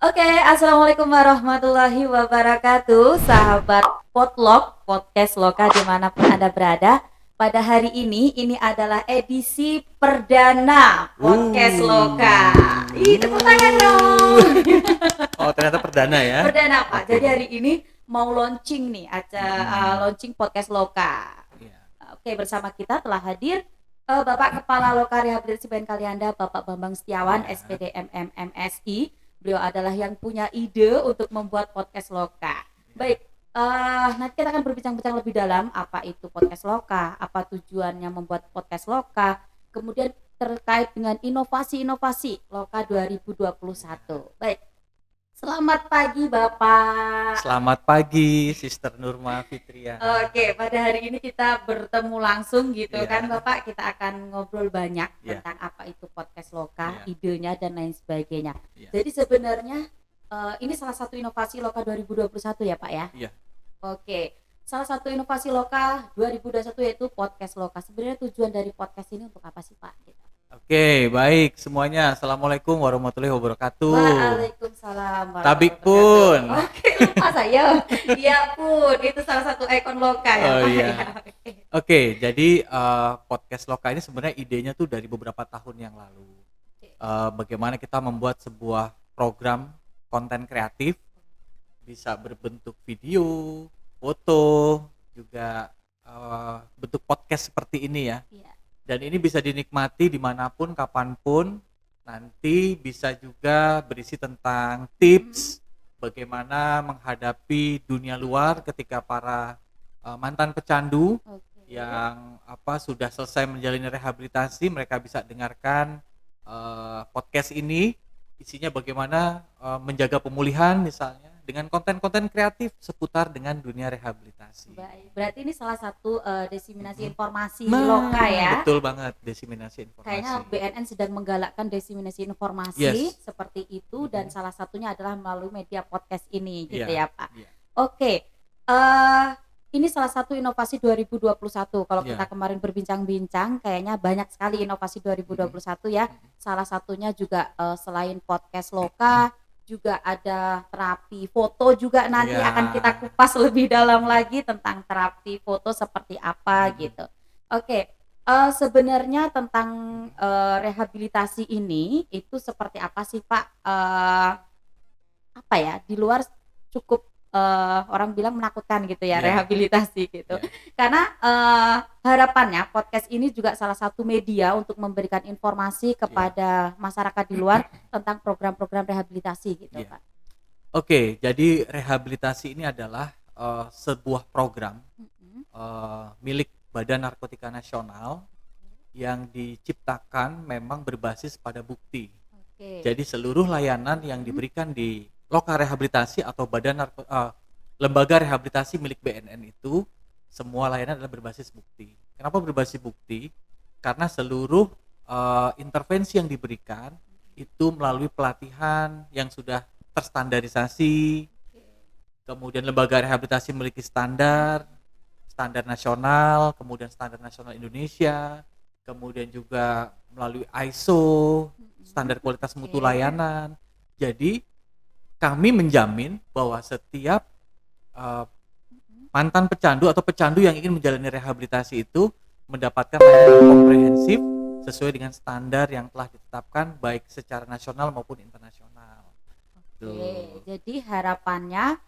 Oke, assalamualaikum warahmatullahi wabarakatuh, sahabat Potluck Podcast Loka dimanapun Anda berada. Pada hari ini adalah edisi perdana Podcast Loka. Ih, tepuk tangan dong. Oh, ternyata perdana ya. Perdana Pak. Oke. Jadi hari ini mau launching nih acara launching Podcast Loka. Iya. Oke, bersama kita telah hadir Bapak Kepala Loka Rehabilitasi BN Kalianda, Bapak Bambang Setiawan, Ya. SPD MMSI. Beliau adalah yang punya ide untuk membuat podcast Loka. Baik, nanti kita akan berbincang-bincang lebih dalam apa itu podcast Loka, apa tujuannya membuat podcast Loka, kemudian terkait dengan inovasi-inovasi Loka 2021. Baik, selamat pagi Bapak. Selamat pagi, Sister Nurma Fitria. Oke, pada hari ini kita bertemu langsung gitu Iya. kan Bapak, kita akan ngobrol banyak Iya. tentang apa itu podcast Loka, Iya. idenya dan lain sebagainya. Iya. Jadi sebenarnya ini salah satu inovasi Loka 2021 ya Pak ya? Iya. Oke, salah satu inovasi Loka 2021 yaitu podcast Loka. Sebenarnya tujuan dari podcast ini untuk apa sih Pak? Gitu. Oke, baik semuanya. Assalamualaikum warahmatullahi wabarakatuh. Waalaikumsalam Tabik warahmatullahi pun. wabarakatuh. Oke, lupa saya. Iya pun, itu salah satu ikon Loka ya Oh Pak. iya. Ya, oke. Oke, jadi podcast Loka ini sebenarnya idenya tuh dari beberapa tahun yang lalu. Bagaimana kita membuat sebuah program konten kreatif bisa berbentuk video, foto, juga bentuk podcast seperti ini ya. Iya. Dan ini bisa dinikmati dimanapun, kapanpun. Nanti bisa juga berisi tentang tips bagaimana menghadapi dunia luar ketika para mantan pecandu Oke. yang sudah selesai menjalani rehabilitasi, mereka bisa dengarkan podcast ini. Isinya bagaimana menjaga pemulihan misalnya dengan konten-konten kreatif seputar dengan dunia rehabilitasi. Baik, berarti ini salah satu diseminasi informasi Nah, Loka ya. betul banget, diseminasi informasi. Kayaknya BNN sedang menggalakkan diseminasi informasi Yes. seperti itu dan salah satunya adalah melalui media podcast ini gitu Iya, ya Pak. iya. Oke, ini salah satu inovasi 2021. Kalau Iya. kita kemarin berbincang-bincang, kayaknya banyak sekali inovasi 2021 ya. Salah satunya juga selain podcast Loka, juga ada terapi foto juga nanti Iya. akan kita kupas lebih dalam lagi tentang terapi foto seperti apa gitu. Oke, sebenarnya tentang rehabilitasi ini itu seperti apa sih Pak? Apa ya, di luar cukup orang bilang menakutkan gitu ya, Iya. rehabilitasi gitu. Iya. Karena harapannya podcast ini juga salah satu media untuk memberikan informasi kepada masyarakat di luar tentang program-program rehabilitasi gitu Iya. Pak. Oke, jadi rehabilitasi ini adalah sebuah program milik Badan Narkotika Nasional yang diciptakan memang berbasis pada bukti. Oke. Jadi seluruh layanan yang diberikan di Loka Rehabilitasi atau lembaga rehabilitasi milik BNN itu semua layanan adalah berbasis bukti. Kenapa berbasis bukti? Karena seluruh intervensi yang diberikan itu melalui pelatihan yang sudah terstandarisasi. Kemudian lembaga rehabilitasi memiliki standar nasional, kemudian standar nasional Indonesia, kemudian juga melalui ISO, standar kualitas mutu layanan. Jadi kami menjamin bahwa setiap mantan pecandu atau pecandu yang ingin menjalani rehabilitasi itu mendapatkan layanan yang komprehensif sesuai dengan standar yang telah ditetapkan baik secara nasional maupun internasional. Oke, jadi harapannya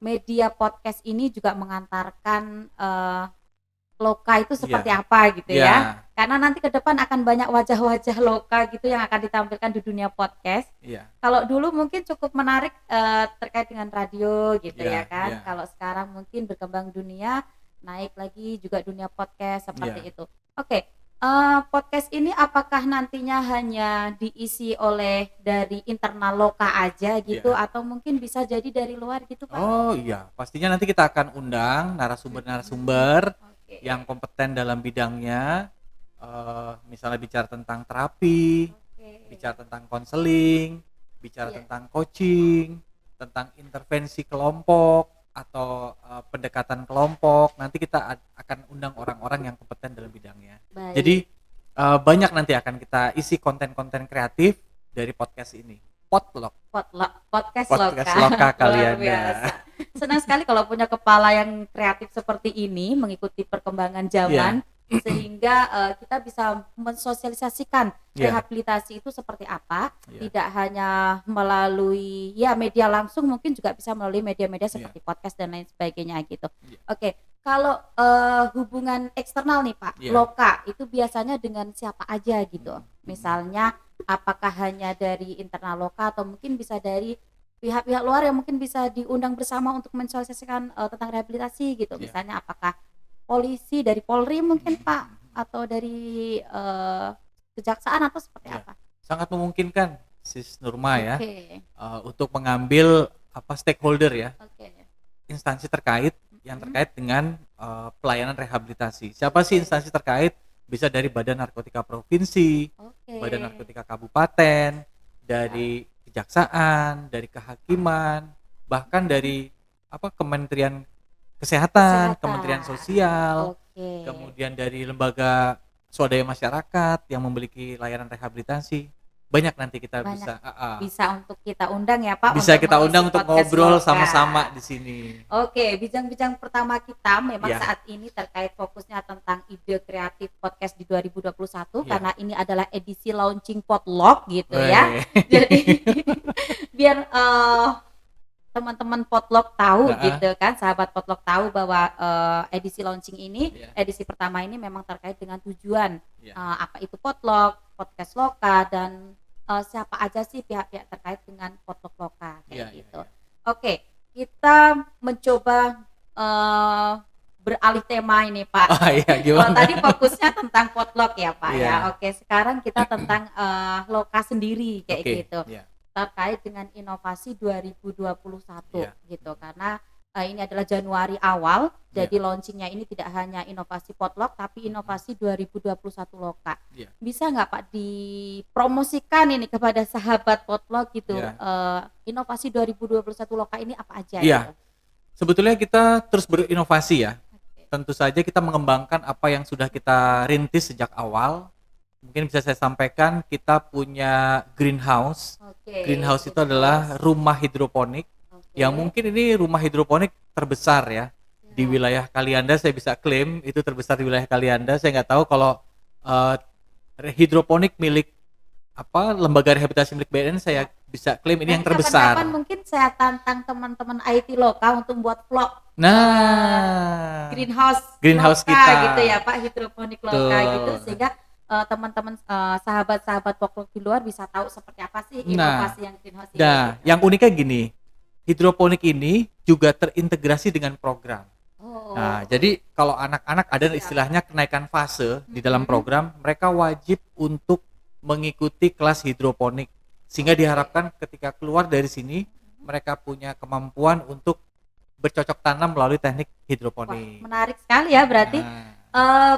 media podcast ini juga mengantarkan Loka itu seperti apa gitu ya. Karena nanti ke depan akan banyak wajah-wajah Loka gitu yang akan ditampilkan di dunia podcast. Kalau dulu mungkin cukup menarik terkait dengan radio gitu ya kan. Kalau sekarang mungkin berkembang dunia, naik lagi juga dunia podcast seperti itu. Oke. Podcast ini apakah nantinya hanya diisi oleh dari internal Loka aja gitu atau mungkin bisa jadi dari luar gitu Pak? Oh iya, pastinya nanti kita akan undang narasumber-narasumber yang kompeten dalam bidangnya, misalnya bicara tentang terapi, bicara tentang konseling, bicara tentang coaching, tentang intervensi kelompok atau pendekatan kelompok. Nanti kita akan undang orang-orang yang kompeten dalam bidangnya. Baik. Jadi banyak nanti akan kita isi konten-konten kreatif dari podcast ini. Potluck. podcast Podcast Loka. Loka Luar kalian biasa. Senang sekali kalau punya kepala yang kreatif seperti ini, mengikuti perkembangan zaman, sehingga kita bisa mensosialisasikan rehabilitasi itu seperti apa, tidak hanya melalui media langsung, mungkin juga bisa melalui media-media seperti podcast dan lain sebagainya gitu. Oke, kalau hubungan eksternal nih Pak, Loka itu biasanya dengan siapa aja gitu? Misalnya apakah hanya dari internal Loka atau mungkin bisa dari pihak-pihak luar yang mungkin bisa diundang bersama untuk mensosialisasikan tentang rehabilitasi gitu. Misalnya apakah polisi dari Polri mungkin Pak, atau dari kejaksaan atau seperti apa? Sangat memungkinkan Sis Nurma ya, untuk mengambil stakeholder ya, instansi terkait yang terkait dengan pelayanan rehabilitasi. Siapa sih instansi terkait? Bisa dari Badan Narkotika Provinsi, Badan Narkotika Kabupaten, dari kejaksaan, dari kehakiman, bahkan dari Kementerian Kesehatan, Kementerian Sosial, kemudian dari lembaga swadaya masyarakat yang memiliki layanan rehabilitasi. Banyak nanti kita bisa untuk kita undang ya Pak. Bisa kita undang untuk ngobrol sama-sama di sini. Oke, bincang-bincang pertama kita memang saat ini terkait fokusnya tentang ide kreatif podcast di 2021 karena ini adalah edisi launching Potluck gitu ya. Jadi biar teman-teman Potluck tahu gitu kan, sahabat Potluck tahu bahwa edisi launching ini, edisi pertama ini memang terkait dengan tujuan apa itu Potluck, podcast Loka, dan siapa aja sih pihak-pihak terkait dengan Potluck Loka kayak gitu. Oke, kita mencoba beralih tema ini Pak. Tadi fokusnya tentang Potluck ya Pak ya. Oke, sekarang kita tentang Loka sendiri kayak gitu. Terkait dengan inovasi 2021 gitu, karena ini adalah Januari awal, jadi launchingnya ini tidak hanya inovasi Potluck tapi inovasi 2021 Loka. Bisa nggak Pak dipromosikan ini kepada sahabat Potluck gitu, inovasi 2021 Loka ini apa aja? Gitu? Sebetulnya kita terus berinovasi ya. Tentu saja kita mengembangkan apa yang sudah kita rintis sejak awal. Mungkin bisa saya sampaikan, kita punya greenhouse. Greenhouse itu adalah rumah hidroponik yang mungkin ini rumah hidroponik terbesar ya di wilayah Kalianda. Saya bisa klaim itu terbesar di wilayah Kalianda. Saya nggak tahu kalau hidroponik milik lembaga rehabilitasi milik BNN, saya bisa klaim ini yang terbesar. Kapan-kapan mungkin saya tantang teman-teman IT Loka untuk buat vlog. Greenhouse Loka, kita gitu ya Pak, hidroponik Loka gitu, sehingga teman-teman sahabat-sahabat Potluck di luar bisa tahu seperti apa sih inovasi yang greenhouse ini. Yang uniknya gini, hidroponik ini juga terintegrasi dengan program. Jadi kalau anak-anak ada istilahnya kenaikan fase di dalam program, mereka wajib untuk mengikuti kelas hidroponik, sehingga diharapkan ketika keluar dari sini mereka punya kemampuan untuk bercocok tanam melalui teknik hidroponik. Menarik sekali ya, berarti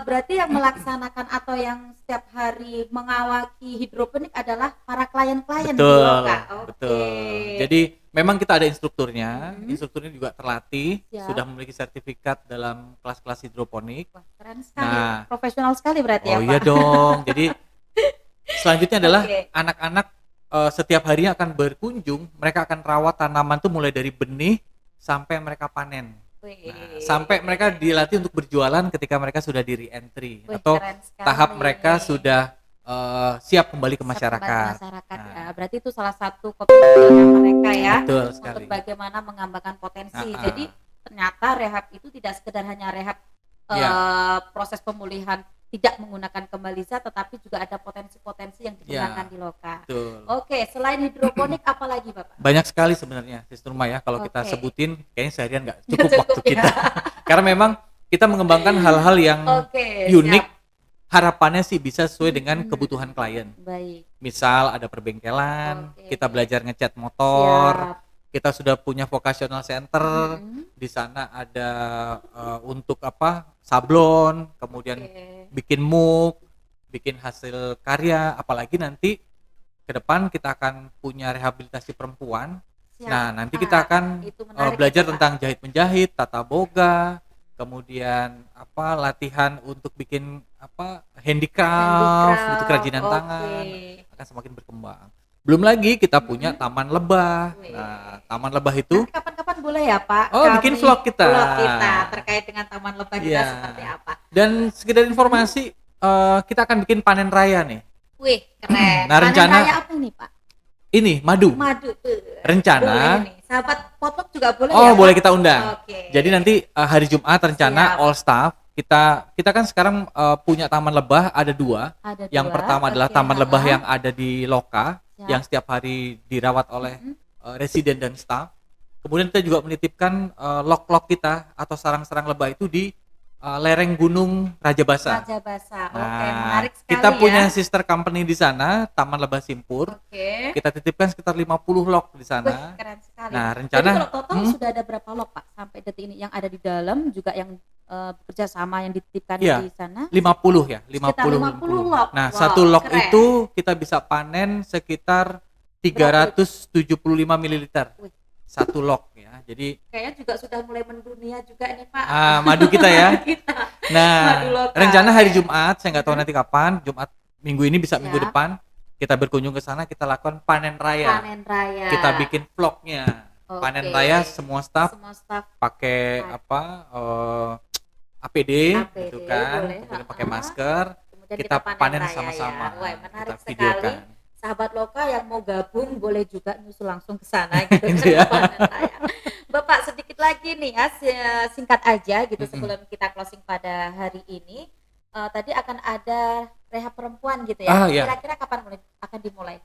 berarti yang melaksanakan atau yang setiap hari mengawaki hidroponik adalah para klien-klien di Loka. Betul. Jadi memang kita ada instrukturnya, instrukturnya juga terlatih, sudah memiliki sertifikat dalam kelas-kelas hidroponik. Keren sekali, profesional sekali berarti ya Pak. Oh iya dong. Jadi selanjutnya adalah anak-anak setiap harinya akan berkunjung, mereka akan rawat tanaman tuh mulai dari benih sampai mereka panen. Sampai mereka dilatih untuk berjualan ketika mereka sudah di re-entry atau tahap mereka sudah siap kembali ke masyarakat. Berarti itu salah satu kepentingan mereka ya. Betul sekali. Untuk bagaimana mengembangkan potensi. Jadi ternyata rehab itu tidak sekedar hanya rehab proses pemulihan tidak menggunakan kembali zat, tetapi juga ada potensi-potensi yang digunakan di Loka. Oke, selain hidroponik apa lagi Bapak? Banyak sekali sebenarnya Sister Nurma ya, kalau kita sebutin kayaknya seharian nggak cukup waktu kita. Karena memang kita mengembangkan hal-hal yang unik, harapannya sih bisa sesuai dengan kebutuhan klien. Misal ada perbengkelan, kita belajar ngecat motor, kita sudah punya vocational center, di sana ada untuk sablon, kemudian bikin mug, bikin hasil karya, apalagi nanti ke depan kita akan punya rehabilitasi perempuan. Nah, nanti kita akan belajar tentang jahit menjahit, tata boga, kemudian latihan untuk bikin handicraft, untuk kerajinan tangan, akan semakin berkembang. Belum lagi kita punya Taman Lebah. Nah, Taman Lebah itu nanti kapan-kapan boleh ya Pak bikin vlog kita terkait dengan Taman Lebah kita seperti apa. Dan sekedar informasi, kita akan bikin panen raya nih. Wih, keren. Nah, rencana panen raya apa nih Pak? Ini madu. Rencana. Boleh nih. Sahabat potluck juga boleh ya? Boleh kita undang. Jadi nanti hari Jumat rencana all staff kita kan sekarang punya Taman Lebah ada dua. Yang pertama adalah Taman Lebah yang ada di Loka yang setiap hari dirawat oleh residen dan staff. Kemudian kita juga menitipkan lok-lok kita atau sarang-sarang lebah itu di lereng Gunung Rajabasa. Menarik sekali. Kita punya sister company di sana, Taman Lebah Simpur. Kita titipkan sekitar 50 lok di sana. Keren sekali. Nah, rencana. Jadi kalau total sudah ada berapa lok Pak sampai detik ini yang ada di dalam juga yang bekerja sama yang dititipkan di sana? 50 ya, 50 lok. Nah, satu lok itu kita bisa panen sekitar 375 ml. Satu lok ya. Jadi kayaknya juga sudah mulai mendunia juga nih Pak. Madu kita ya. Nah, rencana hari Jumat, saya nggak tahu nanti kapan. Jumat minggu ini bisa minggu depan kita berkunjung ke sana, kita lakukan panen raya. Kita bikin vlognya. Panen raya semua staff pakai APD gitu kan, kemudian pakai masker. Kita panen sama-sama. Menarik sekali. Sahabat Loka yang mau gabung boleh juga nyusul langsung ke sana gitu kan. Bapak sedikit lagi nih ya, singkat aja gitu sebelum kita closing pada hari ini. Tadi akan ada rehab perempuan gitu ya. Kira-kira kapan akan dimulai?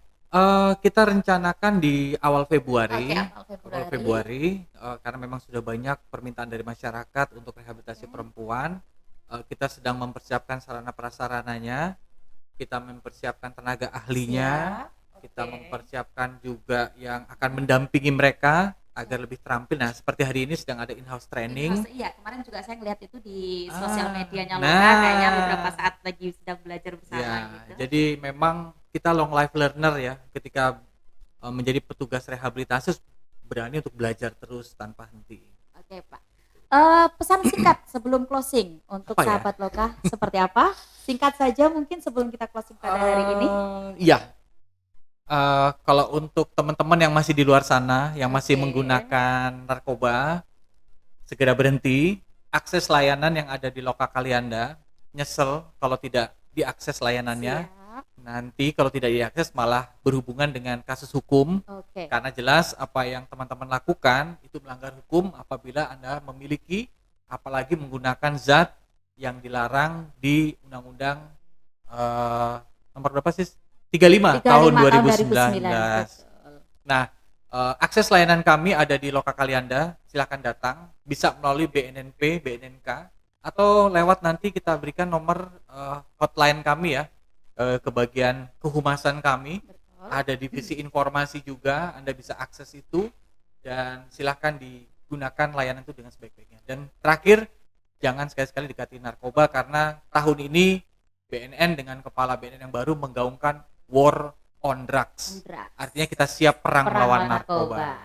Kita rencanakan di awal Februari. Awal Februari karena memang sudah banyak permintaan dari masyarakat untuk rehabilitasi perempuan. Kita sedang mempersiapkan sarana prasarananya. Kita mempersiapkan tenaga ahlinya, kita mempersiapkan juga yang akan mendampingi mereka agar lebih terampil. Nah, seperti hari ini sedang ada in-house training. Iya, kemarin juga saya ngeliat itu di sosial medianya Loka, kayaknya beberapa saat lagi sedang belajar bersama gitu. Jadi memang kita long life learner ya, ketika menjadi petugas rehabilitasi berani untuk belajar terus tanpa henti. Oke, Pak. Pesan singkat sebelum closing untuk sahabat Loka seperti apa? Singkat saja mungkin sebelum kita closing pada hari ini. Iya. Kalau untuk teman-teman yang masih di luar sana, yang masih menggunakan narkoba, segera berhenti. Akses layanan yang ada di Loka Kalianda. Nyesel kalau tidak diakses layanannya. Nanti kalau tidak diakses malah berhubungan dengan kasus hukum. Karena jelas apa yang teman-teman lakukan itu melanggar hukum apabila Anda memiliki apalagi menggunakan zat yang dilarang di Undang-Undang nomor berapa sih? 35 tahun 2019. Nah, akses layanan kami ada di Loka Kalianda, silakan datang, bisa melalui BNNP, BNNK atau lewat nanti kita berikan nomor hotline kami ya. Ke bagian kehumasan kami. Ada divisi informasi juga, Anda bisa akses itu dan silakan digunakan layanan itu dengan sebaik-baiknya. Dan terakhir, jangan sekali-sekali dekati narkoba karena tahun ini BNN dengan kepala BNN yang baru menggaungkan war on drugs. Artinya kita siap perang melawan narkoba.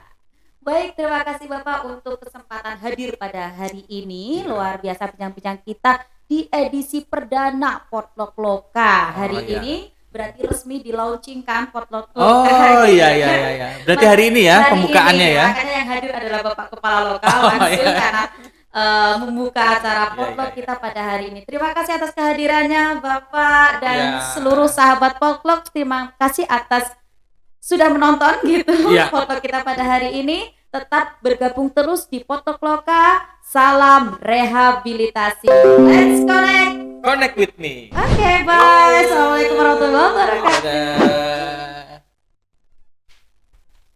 Baik, terima kasih Bapak untuk kesempatan hadir pada hari ini. Luar biasa bincang-bincang kita di edisi perdana Potluck Loka hari ini. Berarti resmi di launching kan Potluck Loka. Iya. Berarti hari ini ya pembukaannya ya. Makanya yang hadir adalah Bapak Kepala Loka langsung karena membuka acara Potluck kita pada hari ini. Terima kasih atas kehadirannya Bapak dan seluruh sahabat Potluck. Terima kasih atas sudah menonton gitu Potluck kita pada hari ini. Tetap bergabung terus di Potluck Loka. Salam rehabilitasi. Let's connect. Connect with me. Oke, bye. Assalamualaikum warahmatullahi wabarakatuh.